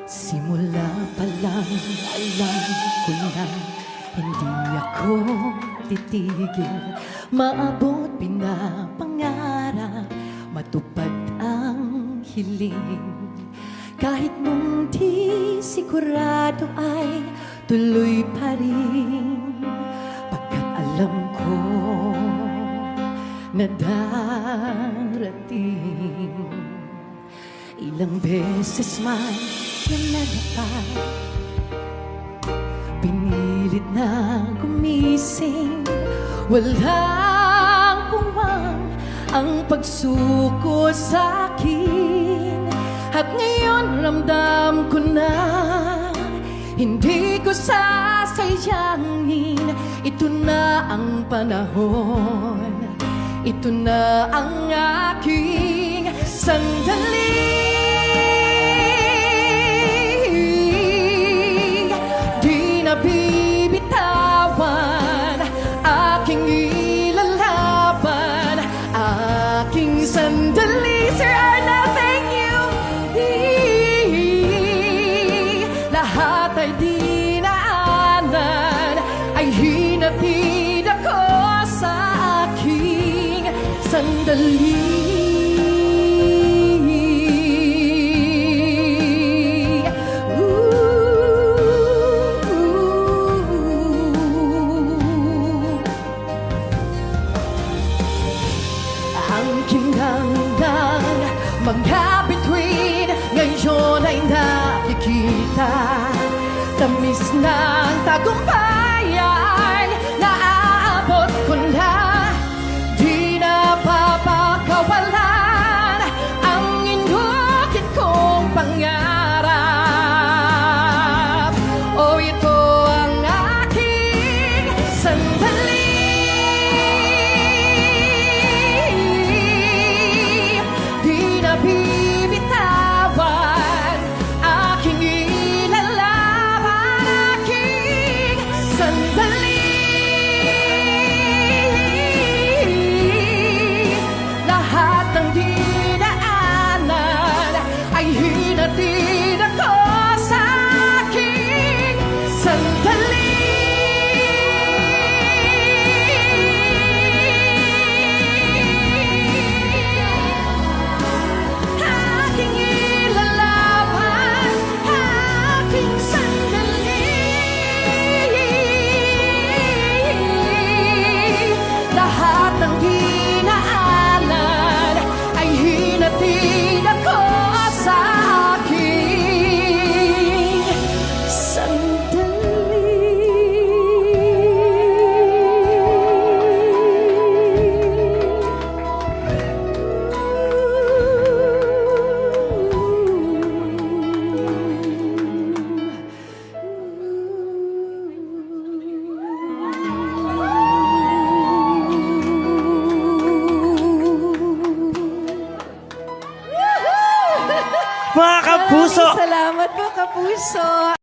Simula pa lang alam ko na hindi ako titigil. Maabot pinapangarap, matupad ang hiling. Kahit nung di sigurado ay tuloy pa rin, pagkat alam ko na darating. Ilang beses man yan nagapay, pinilit na gumising. Walang puwang ang pagsuko sa'kin. At ngayon ramdam ko na hindi ko sasayangin. Ito na ang panahon, ito na ang aking sandali. Di na bibitawan, aking ilalaban, aking sandali. Sir Arnel, thank you. Lahat ay dinaanan, ay hinatid ako sa aking sandali. Ang kinanggang mga bituin ngayon ay nakikita. Tamis ng tagumpayan, naaabot ko na. Di na papakawalan ang inukit kong pangarap. O ito ang aking sandali. Di na bibitawan, aking ilalaban, aking sandali. Lahat ng dinaanan ay hinatid ako sa aking sandali. Aking ilalaban, aking sandali. Lahat ng dinaanan ay hinatid ako sa aking Mga kapuso! Salamat po, kapuso.